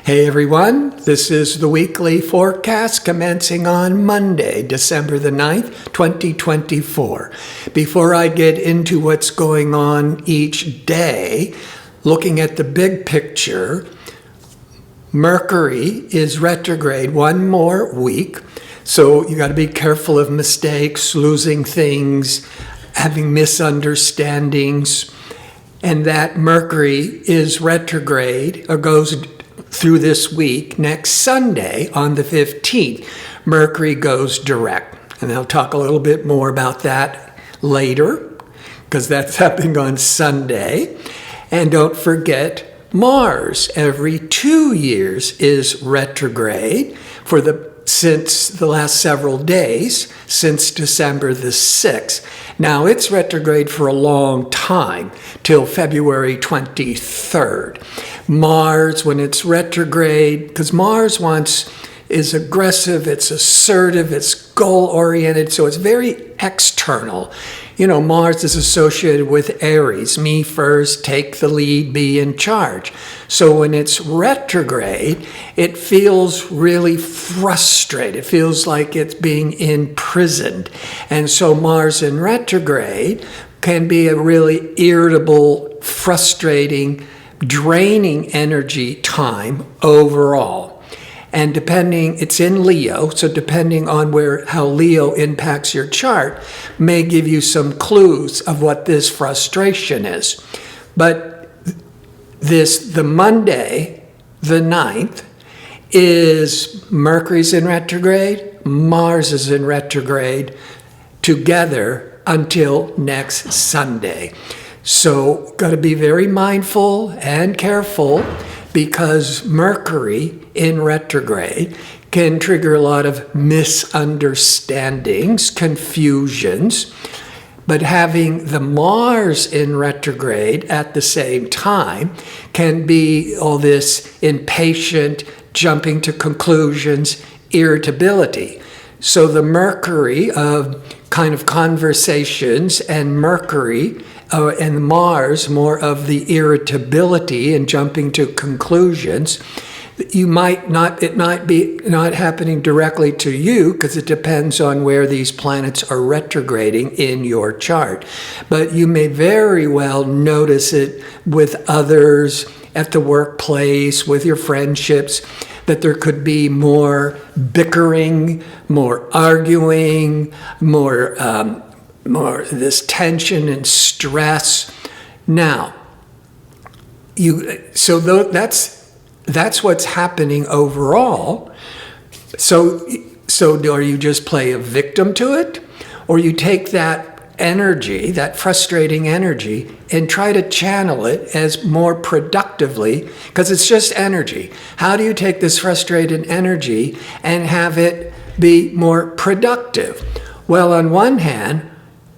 Hey everyone, this is the weekly forecast commencing on Monday, December the 9th, 2024. Before I get into what's going on each day, looking at the big picture, Mercury is retrograde one more week, so you got to be careful of mistakes, losing things, having misunderstandings, and that Mercury is retrograde or goes through this week. Next Sunday, on the 15th, Mercury goes direct. And I'll talk a little bit more about that later, because that's happening on Sunday. And don't forget, Mars, every 2 years, is retrograde since the last several days, since December the 6th. Now, it's retrograde for a long time, till February 23rd. Mars, when it's retrograde, because Mars is aggressive, it's assertive, it's goal-oriented, so it's very external. You know, Mars is associated with Aries, me first, take the lead, be in charge. So when it's retrograde, it feels really frustrated. It feels like it's being imprisoned. And so Mars in retrograde can be a really irritable, frustrating, draining energy time overall. And it's in Leo, so depending on how Leo impacts your chart, may give you some clues of what this frustration is. But the Monday, the 9th, is Mercury's in retrograde, Mars is in retrograde, together until next Sunday. So got to be very mindful and careful, because Mercury in retrograde can trigger a lot of misunderstandings, confusions. But having the Mars in retrograde at the same time can be all this impatient, jumping to conclusions, irritability. So the Mercury of kind of conversations and Mercury and Mars, more of the irritability and jumping to conclusions. It might be not happening directly to you, because it depends on where these planets are retrograding in your chart. But you may very well notice it with others, at the workplace, with your friendships, that there could be more bickering, more arguing, more this tension and stress. Now, that's what's happening overall. So are you just play a victim to it, or you take that energy, that frustrating energy, and try to channel it as more productively, because it's just energy. How do you take this frustrated energy and have it be more productive? Well, on one hand,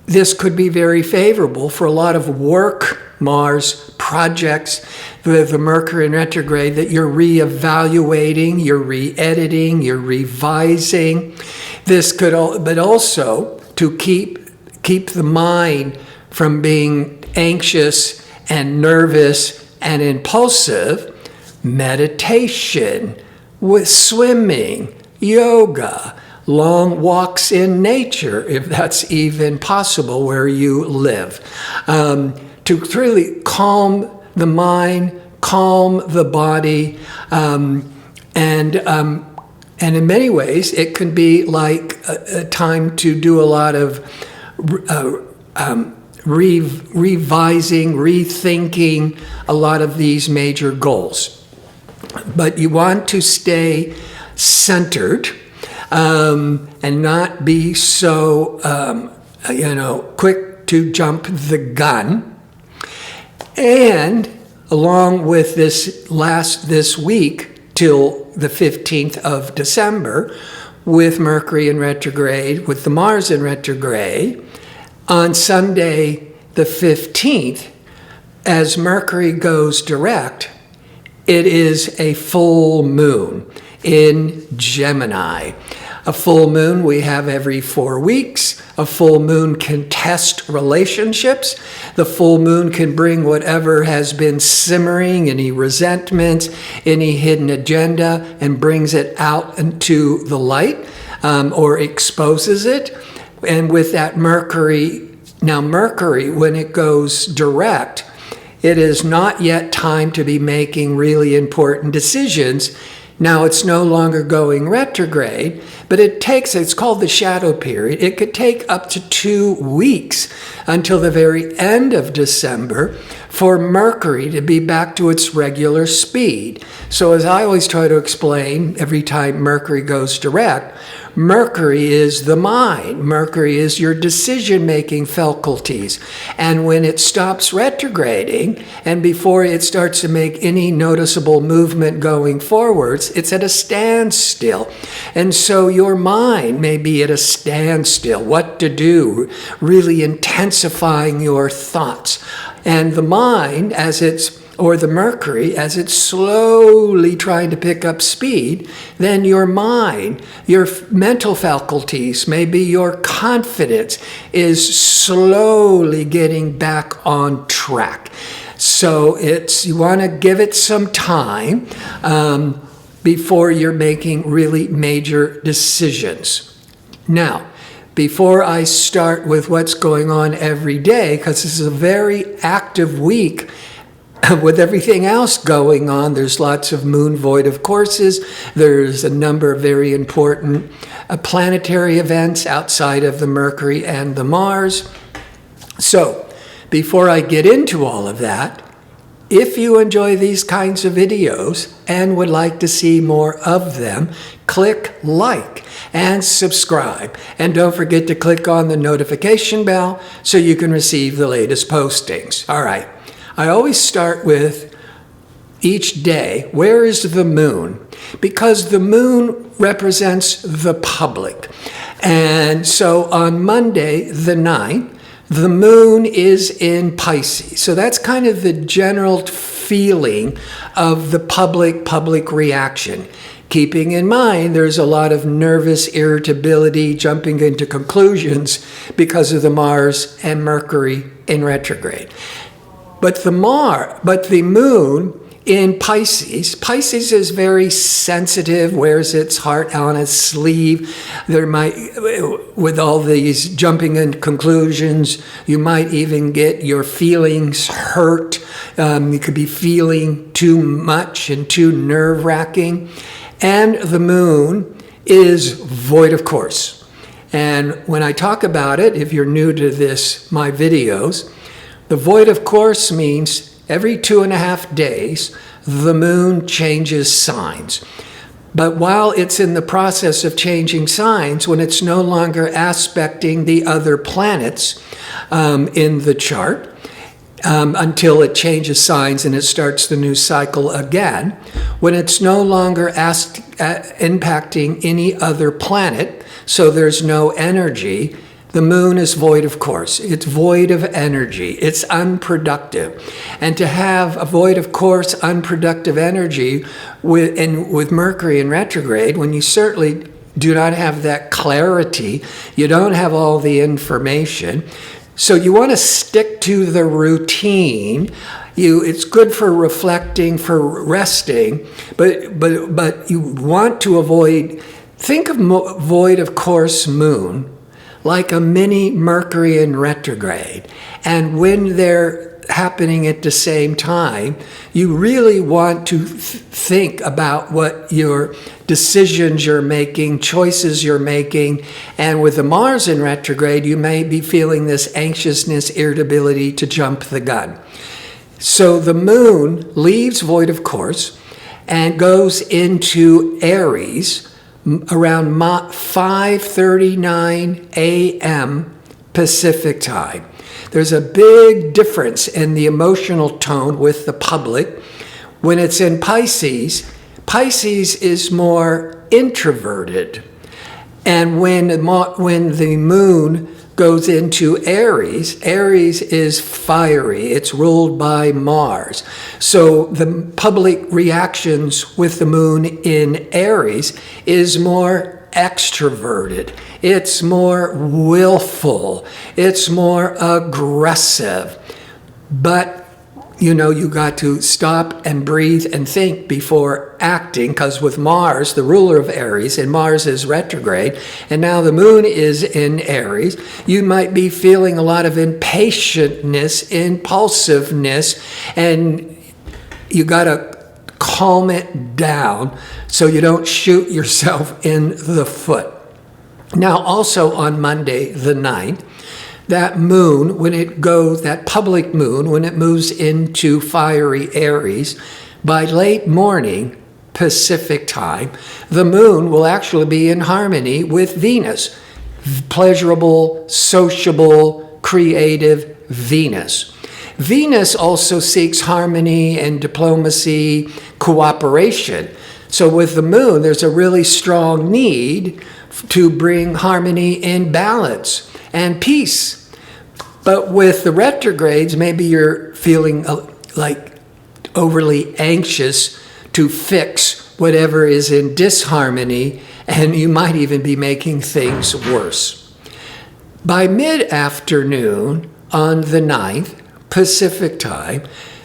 this could be very favorable for a lot of work, Mars projects, the Mercury in retrograde, that you're reevaluating, you're re-editing, you're revising. But also to keep the mind from being anxious and nervous and impulsive, meditation, with swimming, yoga, long walks in nature, if that's even possible where you live, to really calm the mind, calm the body, and in many ways it can be like a time to do a lot of revising, rethinking a lot of these major goals. But you want to stay centered, and not be so, quick to jump the gun. And along with this week till the 15th of December, with Mercury in retrograde, with the Mars in retrograde, on Sunday the 15th, as Mercury goes direct, it is a full moon in Gemini. A full moon we have every 4 weeks. A full moon can test relationships. The full moon can bring whatever has been simmering, any resentments, any hidden agenda, and brings it out into the light, or exposes it. And with that Mercury, now Mercury, when it goes direct, it is not yet time to be making really important decisions. Now it's no longer going retrograde, but it's called the shadow period. It could take up to 2 weeks until the very end of December for Mercury to be back to its regular speed. So as I always try to explain, every time Mercury goes direct, Mercury is the mind. Mercury is your decision-making faculties. And when it stops retrograding, and before it starts to make any noticeable movement going forwards, it's at a standstill. And so your mind may be at a standstill, what to do, really intensifying your thoughts. And the mind, or the Mercury, as it's slowly trying to pick up speed, then your mind, your mental faculties, maybe your confidence is slowly getting back on track. So you want to give it some time before you're making really major decisions. Now, before I start with what's going on every day, because this is a very active week, with everything else going on, there's lots of moon void of courses. There's a number of very important planetary events outside of the Mercury and the Mars. So, before I get into all of that, if you enjoy these kinds of videos and would like to see more of them, click like and subscribe. And don't forget to click on the notification bell so you can receive the latest postings. All right. I always start with each day, where is the moon? Because the moon represents the public. And so on Monday, the 9th, the moon is in Pisces. So that's kind of the general feeling of the public reaction. Keeping in mind, there's a lot of nervous irritability, jumping into conclusions because of the Mars and Mercury in retrograde. But the moon in Pisces is very sensitive, wears its heart on its sleeve. With all these jumping in conclusions, you might even get your feelings hurt. You could be feeling too much and too nerve-wracking. And the moon is void of course. And when I talk about it, if you're new to my videos, the void of course means every 2.5 days, the moon changes signs. But while it's in the process of changing signs, when it's no longer aspecting the other planets in the chart, until it changes signs and it starts the new cycle again, when it's no longer impacting any other planet, so there's no energy, the moon is void of course. It's void of energy. It's unproductive. And to have a void of course, unproductive energy with Mercury in retrograde, when you certainly do not have that clarity, you don't have all the information, so you want to stick to the routine. It's good for reflecting, for resting, but you want to avoid, think of void of course moon like a mini Mercury in retrograde. And when they're happening at the same time, you really want to think about what your decisions you're making, choices you're making. And with the Mars in retrograde, you may be feeling this anxiousness, irritability to jump the gun. So the moon leaves void of course and goes into Aries around 5:39 a.m. Pacific time. There's a big difference in the emotional tone with the public. When it's in Pisces, Pisces is more introverted. And when the moon goes into Aries, Aries is fiery. It's ruled by Mars. So the public reactions with the moon in Aries is more extroverted. It's more willful. It's more aggressive. But you got to stop and breathe and think before acting, because with Mars, the ruler of Aries, and Mars is retrograde, and now the moon is in Aries, you might be feeling a lot of impatientness, impulsiveness, and you got to calm it down so you don't shoot yourself in the foot. Now, also on Monday, the 9th, that moon, that public moon, when it moves into fiery Aries, by late morning Pacific time, the moon will actually be in harmony with Venus. Pleasurable, sociable, creative Venus. Venus also seeks harmony and diplomacy, cooperation. So with the moon, there's a really strong need to bring harmony and balance and peace. But with the retrogrades, maybe you're feeling like overly anxious to fix whatever is in disharmony, and you might even be making things worse. By mid-afternoon on the 9th, Pacific time,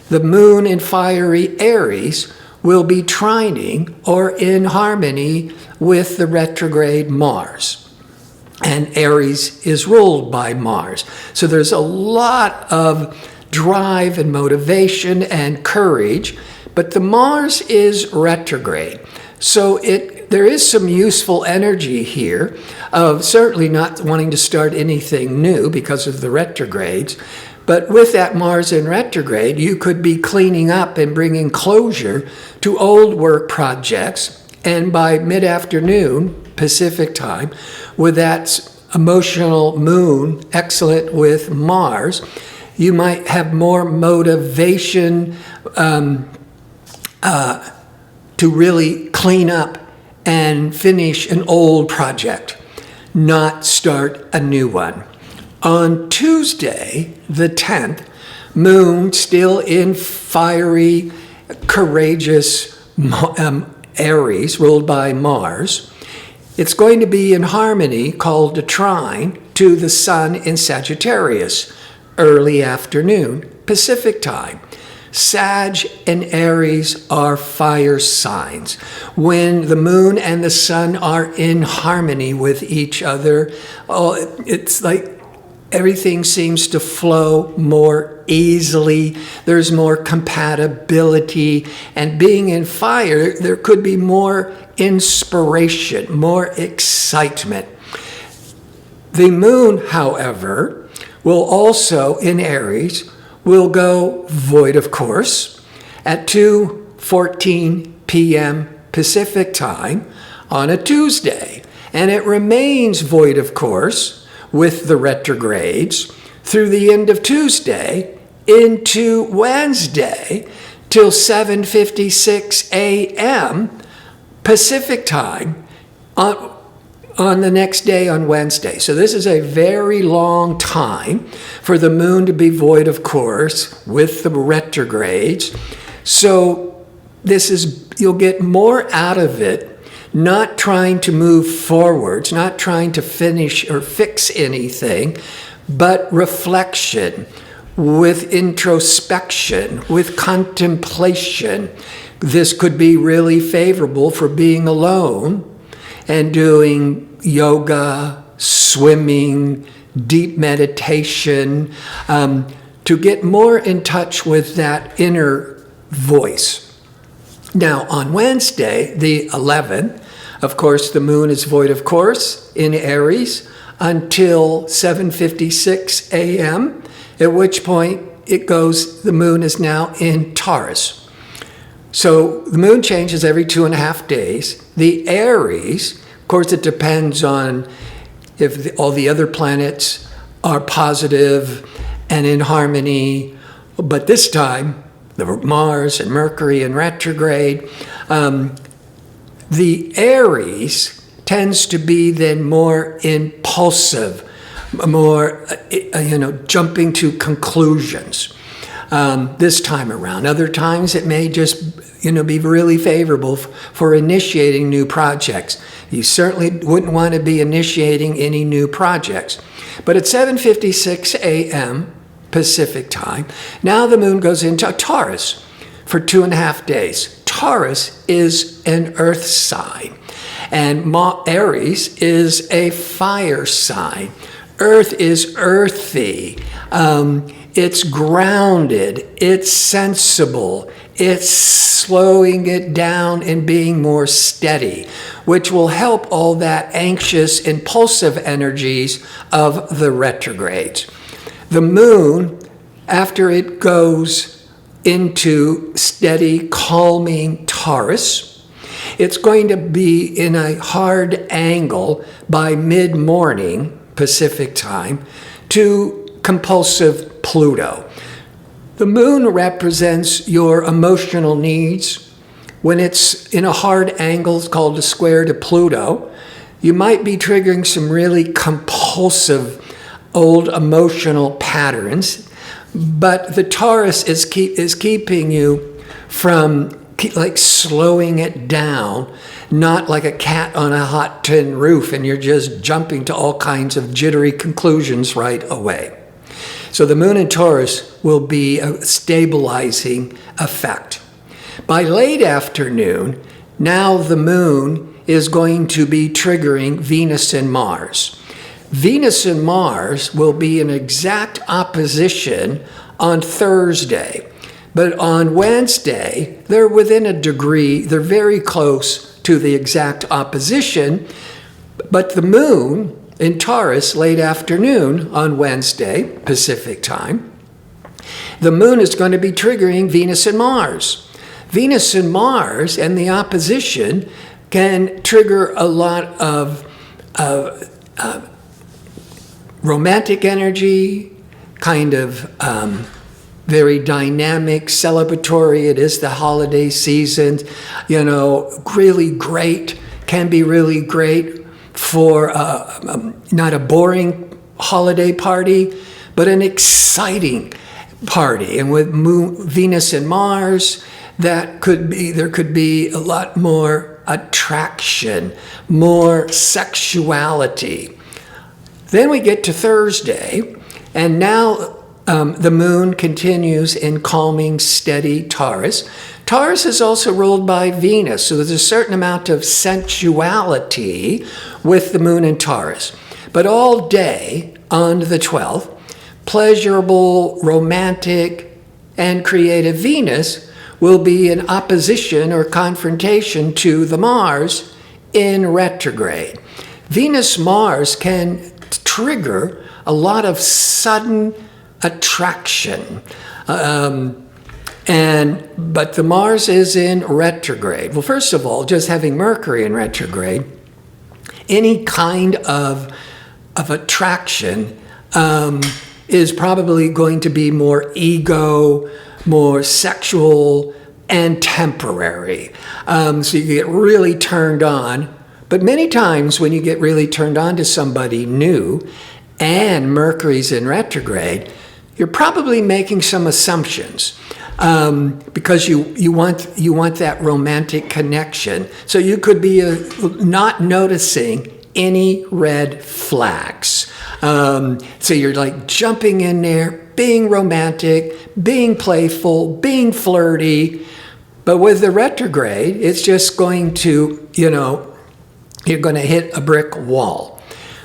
the moon in fiery Aries will be trining or in harmony with the retrograde Mars. And Aries is ruled by Mars. So there's a lot of drive and motivation and courage, but the Mars is retrograde. So there is some useful energy here of certainly not wanting to start anything new because of the retrogrades. But with that Mars in retrograde, you could be cleaning up and bringing closure to old work projects. And by mid-afternoon, Pacific time, with that emotional moon, excellent with Mars, you might have more motivation to really clean up and finish an old project, not start a new one. On Tuesday, the 10th, moon still in fiery, courageous Aries, ruled by Mars. It's going to be in harmony, called a trine, to the sun in Sagittarius, early afternoon, Pacific time. Sag and Aries are fire signs. When the moon and the sun are in harmony with each other, it's like everything seems to flow more easily. There's more compatibility. And being in fire, there could be more inspiration, more excitement. The moon, however, will also, in Aries, will go void of course at 2:14 p.m. Pacific time on a Tuesday. And it remains void of course with the retrogrades through the end of Tuesday into Wednesday till 7:56 a.m. Pacific time on the next day on Wednesday. So this is a very long time for the moon to be void of course with the retrogrades. So you'll get more out of it, not trying to move forwards, not trying to finish or fix anything, but reflection, with introspection, with contemplation. This could be really favorable for being alone and doing yoga, swimming, deep meditation, to get more in touch with that inner voice. Now, on Wednesday, the 11th, of course, the moon is void of course in Aries until 7:56 a.m., at which point the moon is now in Taurus. So the moon changes every 2.5 days. The Aries, of course, it depends on if all the other planets are positive and in harmony. But this time, the Mars and Mercury in retrograde, the Aries tends to be then more impulsive, more, jumping to conclusions. This time around. Other times it may just, be really favorable for initiating new projects. You certainly wouldn't want to be initiating any new projects. But at 7:56 a.m. Pacific time, now the moon goes into Taurus for 2.5 days. Taurus is an earth sign, and Aries is a fire sign. Earth is earthy. It's grounded. It's sensible. It's slowing it down and being more steady, which will help all that anxious, impulsive energies of the retrogrades. The moon, after it goes into steady, calming Taurus, it's going to be in a hard angle by mid-morning Pacific time to compulsive Pluto. The moon represents your emotional needs. When it's in a hard angle, it's called a square to Pluto, you might be triggering some really compulsive old emotional patterns, but the Taurus is keeping you from slowing it down, not like a cat on a hot tin roof and you're just jumping to all kinds of jittery conclusions right away. So the moon in Taurus will be a stabilizing effect. By late afternoon, now the moon is going to be triggering Venus and Mars. Venus and Mars will be in exact opposition on Thursday. But on Wednesday, they're within a degree, they're very close to the exact opposition. But the moon in Taurus, late afternoon on Wednesday, Pacific time, the moon is going to be triggering Venus and Mars. Venus and Mars and the opposition can trigger a lot of romantic energy, kind of very dynamic, celebratory. It is the holiday season, really great, can be really great for not a boring holiday party, but an exciting party. And with Venus and Mars, there could be a lot more attraction, more sexuality. Then we get to Thursday, and now the moon continues in calming, steady Taurus. Taurus is also ruled by Venus, so there's a certain amount of sensuality with the moon in Taurus. But all day on the 12th, pleasurable, romantic, and creative Venus will be in opposition or confrontation to the Mars in retrograde. Venus-Mars can trigger a lot of sudden attraction. But the Mars is in retrograde. Well, first of all, just having Mercury in retrograde, any kind of attraction is probably going to be more ego, more sexual, and temporary. So you get really turned on. But many times when you get really turned on to somebody new and Mercury's in retrograde, you're probably making some assumptions because you want that romantic connection. So you could be not noticing any red flags. So you're like jumping in there, being romantic, being playful, being flirty. But with the retrograde, it's just going to, you're going to hit a brick wall.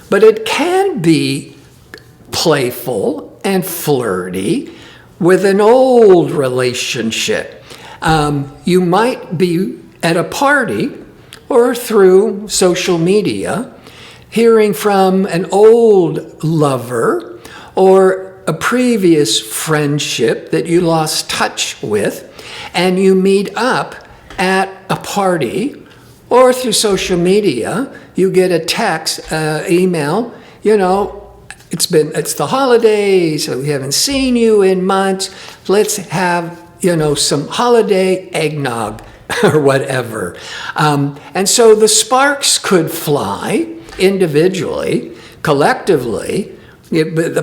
But it can be playful and flirty with an old relationship. You might be at a party or through social media hearing from an old lover or a previous friendship that you lost touch with, and you meet up at a party or through social media. You get a text, email, it's the holidays, so we haven't seen you in months. Let's have, some holiday eggnog or whatever. And so the sparks could fly individually, collectively. A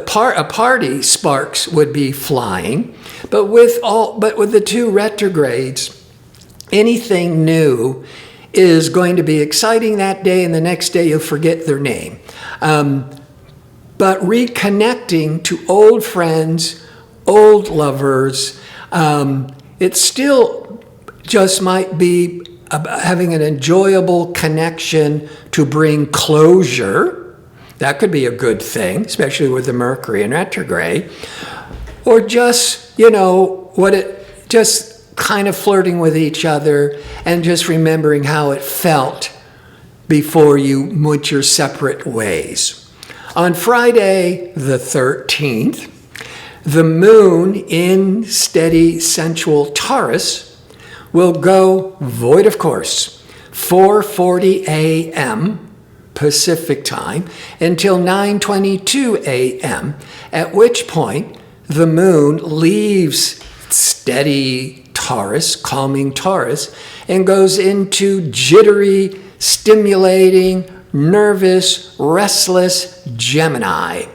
party sparks would be flying, but with the two retrogrades anything new is going to be exciting that day, and the next day you'll forget their name. But reconnecting to old friends, old lovers, it still just might be having an enjoyable connection to bring closure. That could be a good thing, especially with the Mercury in retrograde. Or just, just kind of flirting with each other and just remembering how it felt before you went your separate ways. On Friday the 13th, the moon in steady sensual Taurus will go void of course, 4:40 a.m. Pacific time until 9:22 a.m., at which point the moon leaves steady Taurus, calming Taurus, and goes into jittery, stimulating, nervous, restless Gemini.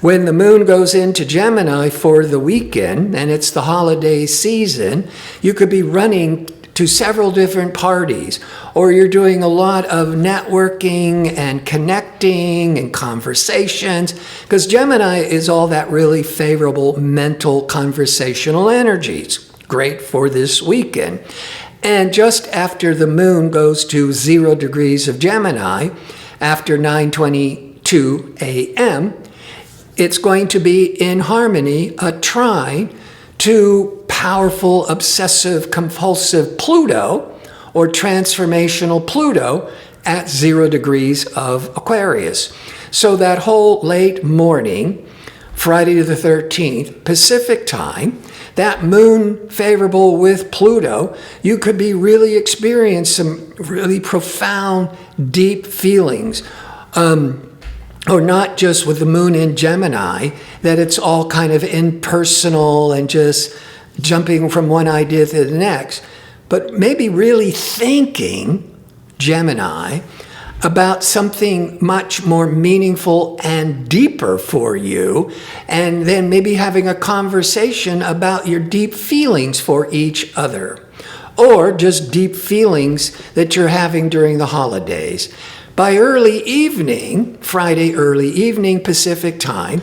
When the moon goes into Gemini for the weekend, and it's the holiday season, you could be running to several different parties, or you're doing a lot of networking and connecting and conversations, because Gemini is all that really favorable mental conversational energies. Great for this weekend. And just after the moon goes to 0 degrees of Gemini, after 9:22 a.m., it's going to be in harmony, a trine to powerful, obsessive, compulsive Pluto, or transformational Pluto at 0 degrees of Aquarius. So that whole late morning, Friday the 13th, Pacific time, that moon favorable with Pluto, you could be really experiencing some really profound, deep feelings. Or not just with the moon in Gemini, that it's all kind of impersonal and just jumping from one idea to the next, but maybe really thinking, Gemini, about something much more meaningful and deeper for you, and then maybe having a conversation about your deep feelings for each other, or just deep feelings that you're having during the holidays. By early evening, Friday early evening Pacific time,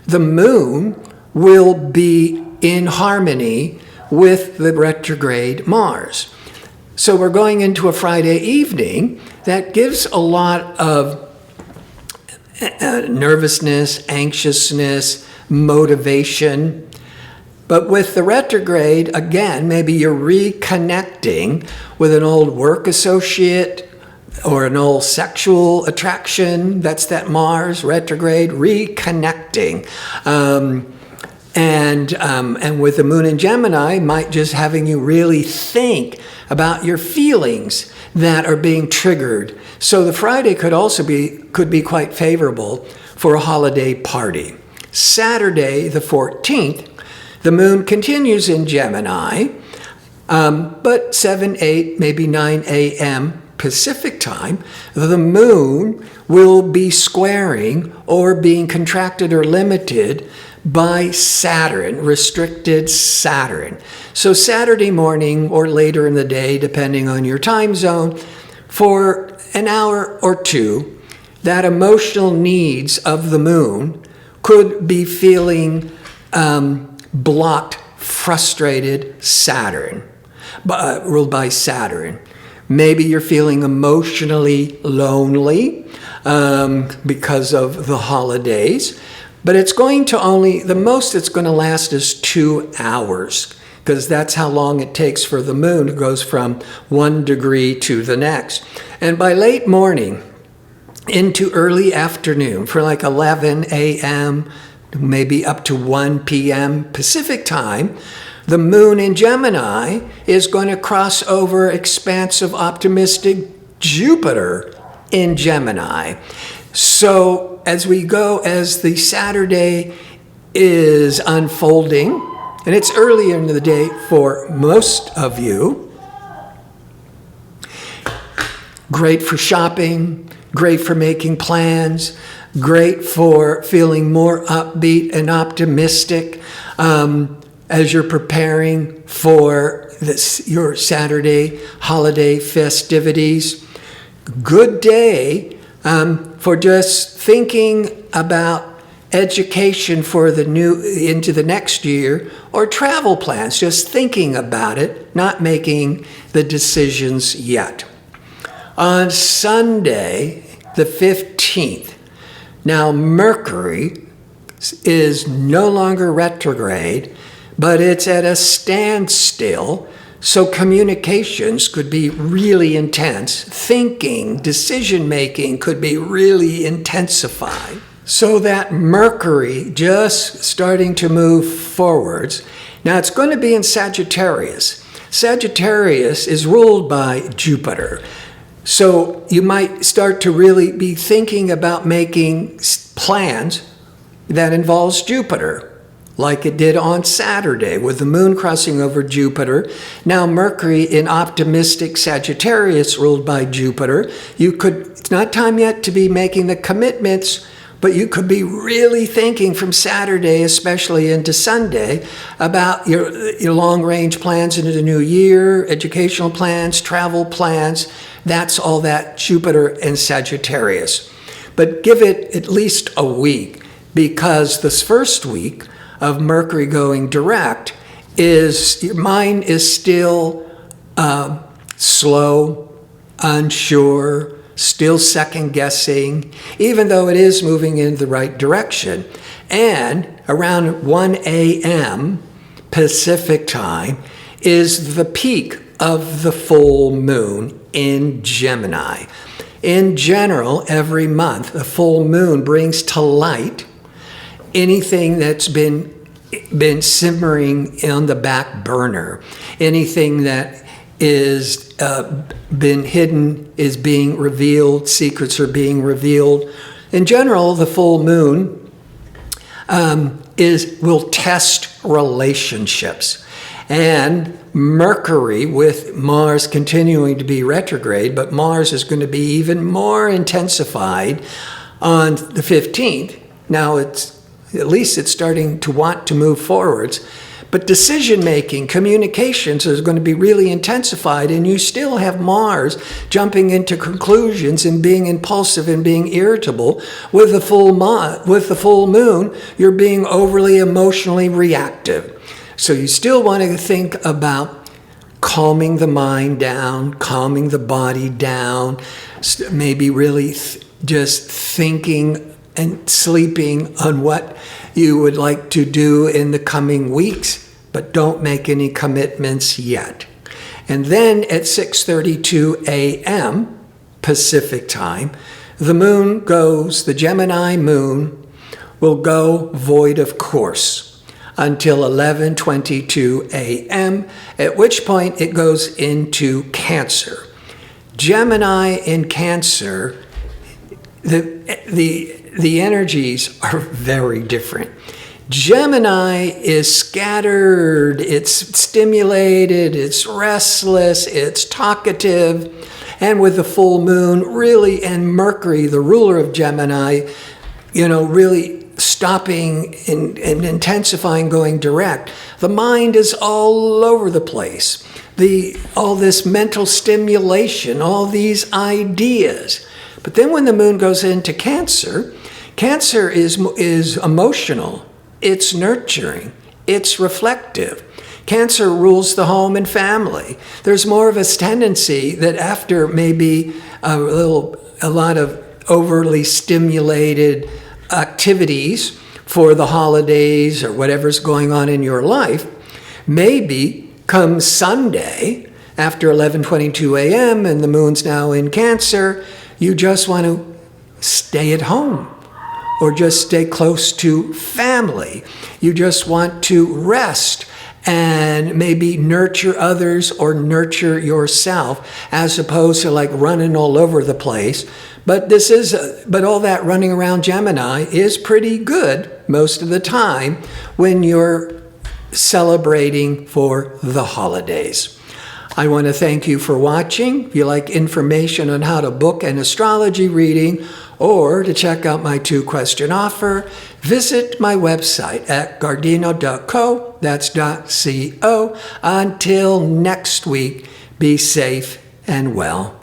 the moon will be in harmony with the retrograde Mars. So we're going into a Friday evening that gives a lot of nervousness, anxiousness, motivation. But with the retrograde, again, maybe you're reconnecting with an old work associate, or an old sexual attraction. That's that Mars retrograde, reconnecting. And with the moon in Gemini, might just having you really think about your feelings that are being triggered. So the Friday could be quite favorable for a holiday party. Saturday, the 14th, the moon continues in Gemini, but 7, 8, maybe 9 a.m. Pacific time, the moon will be squaring or being contracted or limited by Saturn, restricted Saturn. So Saturday morning or later in the day, depending on your time zone, for an hour or two, that emotional needs of the moon could be feeling blocked, frustrated Saturn, ruled by Saturn. Maybe you're feeling emotionally lonely because of the holidays, but it's going to the most it's going to last is 2 hours, because that's how long it takes for the moon. It goes from 1 degree to the next. And by late morning into early afternoon, for like 11 a.m., maybe up to 1 p.m. Pacific time, the moon in Gemini is going to cross over expansive, optimistic Jupiter in Gemini. So as the Saturday is unfolding, and it's earlier in the day for most of you, great for shopping, great for making plans, great for feeling more upbeat and optimistic, as you're preparing for your Saturday holiday festivities. Good day for just thinking about education for into the next year, or travel plans, just thinking about it, not making the decisions yet. On Sunday, the 15th, now Mercury is no longer retrograde, but it's at a standstill, so communications could be really intense. Thinking, decision-making could be really intensified. So that Mercury just starting to move forwards. Now it's going to be in Sagittarius. Sagittarius is ruled by Jupiter. So you might start to really be thinking about making plans that involves Jupiter, like it did on Saturday with the moon crossing over Jupiter. Now Mercury in optimistic Sagittarius ruled by Jupiter. It's not time yet to be making the commitments, but you could be really thinking from Saturday, especially into Sunday, about your long-range plans into the new year, educational plans, travel plans. That's all that Jupiter and Sagittarius. But give it at least a week, because this first week of Mercury going direct your mind is still slow, unsure, still second guessing, even though it is moving in the right direction. And around 1 a.m. Pacific time is the peak of the full moon in Gemini. In general, every month, the full moon brings to light anything that's been simmering on the back burner, anything that is been hidden is being revealed, secrets are being revealed. In general, the full moon will test relationships. And Mercury, with Mars continuing to be retrograde, but Mars is going to be even more intensified on the 15th. Now at least it's starting to want to move forwards. But decision-making, communications is going to be really intensified, and you still have Mars jumping into conclusions and being impulsive and being irritable. With the full moon, you're being overly emotionally reactive. So you still want to think about calming the mind down, calming the body down, maybe really just thinking and sleeping on what you would like to do in the coming weeks, but don't make any commitments yet. And then at 6:32 a.m. Pacific time, the Gemini moon will go void of course until 11:22 a.m., at which point it goes into Cancer. Gemini in Cancer, the energies are very different. Gemini is scattered, it's stimulated, it's restless, it's talkative, and with the full moon, really, and Mercury, the ruler of Gemini, really stopping and intensifying, going direct, the mind is all over the place. All this mental stimulation, all these ideas. But then when the moon goes into Cancer, Cancer is emotional, it's nurturing, it's reflective. Cancer rules the home and family. There's more of a tendency that after maybe a lot of overly stimulated activities for the holidays or whatever's going on in your life, maybe come Sunday after 11:22 a.m. and the moon's now in Cancer, you just want to stay at home or just stay close to family. You just want to rest and maybe nurture others or nurture yourself, as opposed to like running all over the place. But all that running around Gemini is pretty good most of the time when you're celebrating for the holidays. I want to thank you for watching. If you like information on how to book an astrology reading or to check out my 2-question offer, visit my website at gardino.co, that's .co. Until next week, be safe and well.